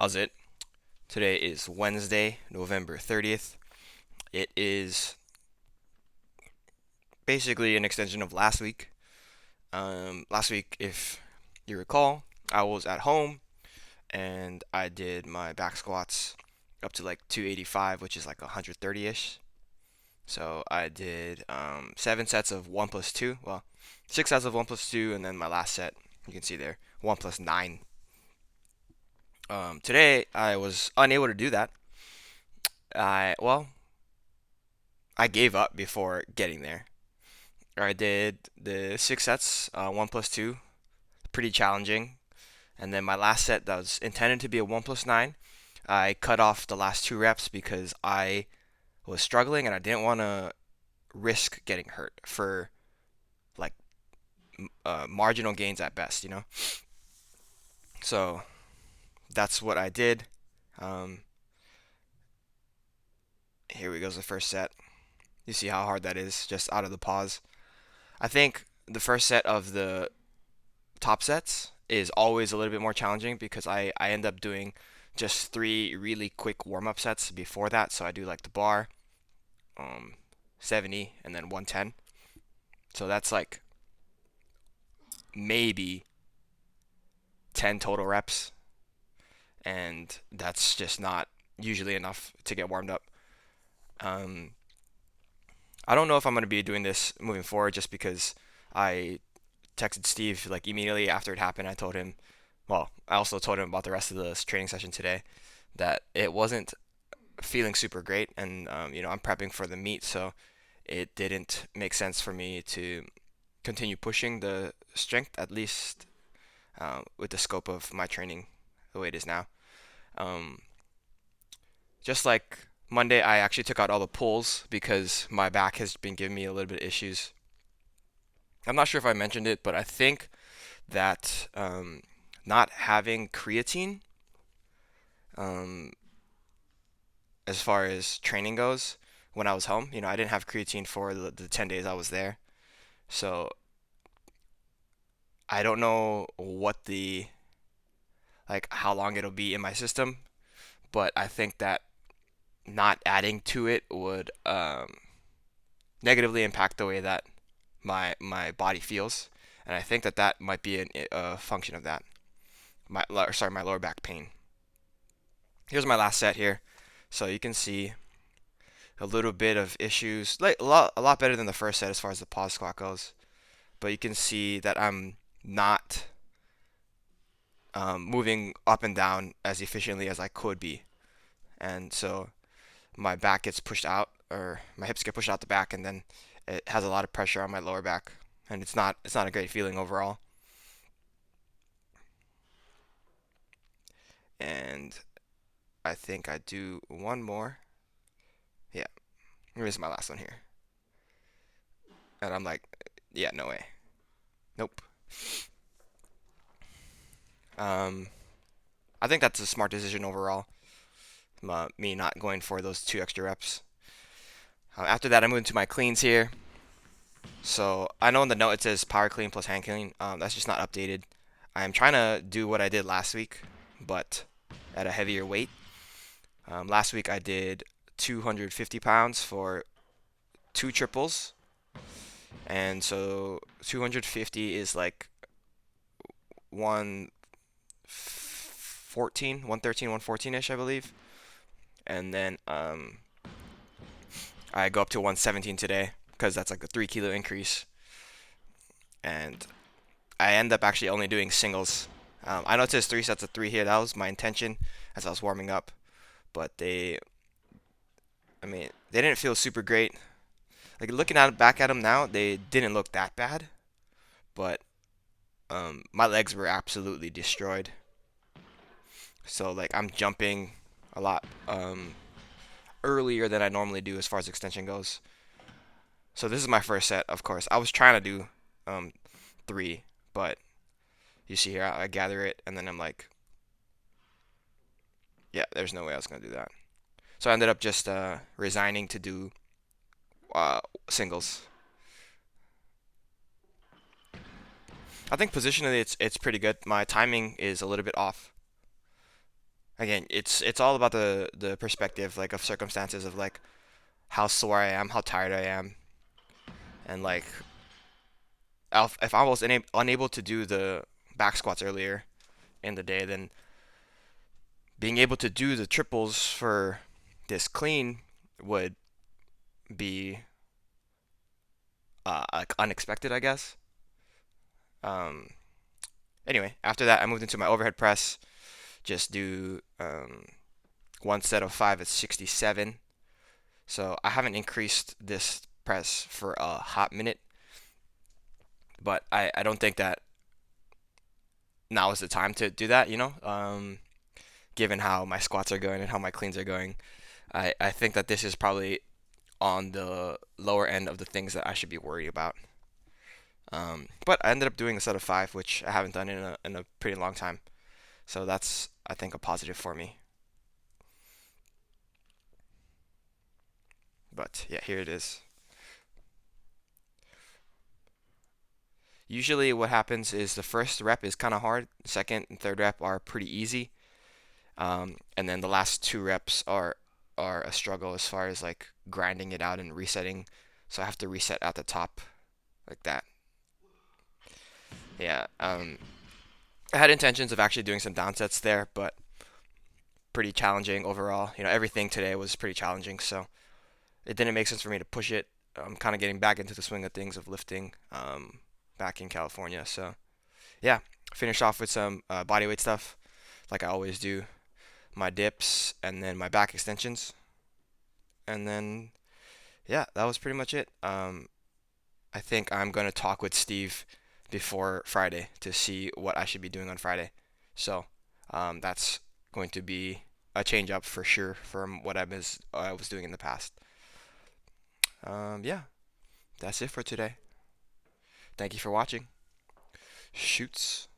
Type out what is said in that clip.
How's it? Today is Wednesday, November 30th. It is basically an extension of last week. Last week, if you recall, I was at home and I did my back squats up to like 285, which is like 130-ish. So I did 7 sets of 1 plus 2. Well, 6 sets of 1 plus 2, and then my last set, you can see there, 1 plus 9. Today, I was unable to do that. I gave up before getting there. I did the 6 sets, 1 plus 2, pretty challenging. And then my last set that was intended to be a 1 plus 9, I cut off the last 2 reps because I was struggling and I didn't want to risk getting hurt for like marginal gains at best. So that's what I did. Um, Here we go, the first set. You see how hard that is just out of the pause. I think the first set of the top sets is always a little bit more challenging because I end up doing just 3 really quick warm-up sets before that. So I do like the bar, um, 70, and then 110. So that's like maybe 10 total reps, and that's just not usually enough to get warmed up. Um, I don't know if I'm going to be doing this moving forward just because I texted Steve like immediately after it happened. I also told him about the rest of the training session today that it wasn't feeling super great, and I'm prepping for the meet, so it didn't make sense for me to continue pushing the strength, at least with the scope of my training the way it is now. Um, just like Monday, I actually took out all the pulls because my back has been giving me a little bit of issues. I'm not sure if I mentioned it, but I think that not having creatine, um, as far as training goes, when I was home, I didn't have creatine for the 10 days I was there. So I don't know like how long it'll be in my system, but I think that not adding to it would negatively impact the way that my body feels, and I think that that might be a function of that. My lower back pain. Here's my last set here, so you can see a little bit of issues, like a lot better than the first set as far as the pause squat goes. But you can see that I'm not moving up and down as efficiently as I could be, and so my back gets pushed out, or my hips get pushed out the back, and then it has a lot of pressure on my lower back, and it's not a great feeling overall. And I think I do one more. Yeah, here's my last one here, and I'm like, yeah, no way, nope. Um, I think that's a smart decision overall. Me not going for those 2 extra reps. After that, I moved to my cleans here. So I know in the note it says power clean plus hand clean. That's just not updated. I'm trying to do what I did last week, but at a heavier weight. Last week I did 250 pounds for 2 triples, and so 250 is like 114, 113, 114-ish, I believe. And then I go up to 117 today because that's like a 3 kilo increase, and I end up actually only doing singles. I know it says 3 sets of 3 here. That was my intention as I was warming up, but they didn't feel super great. Like looking back at them now, they didn't look that bad, but my legs were absolutely destroyed. So like I'm jumping a lot earlier than I normally do as far as extension goes. So this is my first set, of course. I was trying to do 3, but you see here, I gather it, and then I'm like, yeah, there's no way I was gonna do that. So I ended up just resigning to do singles. I think positionally it's pretty good. My timing is a little bit off. Again, it's all about the perspective like of circumstances of like how sore I am, how tired I am, and like if I was unable to do the back squats earlier in the day, then being able to do the triples for this clean would be like unexpected, I guess. Um, anyway, after that, I moved into my overhead press. Just do one set of five at 67. So I haven't increased this press for a hot minute, but I don't think that now is the time to do that, given how my squats are going and how my cleans are going. I think that this is probably on the lower end of the things that I should be worried about. But I ended up doing a set of five, which I haven't done in a pretty long time. So that's, I think, a positive for me. But yeah, here it is. Usually, what happens is the first rep is kind of hard. Second and third rep are pretty easy. And then the last two reps are a struggle as far as like grinding it out and resetting. So I have to reset at the top like that. Yeah. I had intentions of actually doing some downsets there, but pretty challenging overall. Everything today was pretty challenging, so it didn't make sense for me to push it. I'm kind of getting back into the swing of things of lifting back in California. So yeah, finished off with some bodyweight stuff like I always do. My dips and then my back extensions, and then yeah, that was pretty much it. I think I'm gonna talk with Steve before Friday to see what I should be doing on Friday. So that's going to be a change up for sure from what I was doing in the past. Yeah, that's it for today. Thank you for watching. Shoots.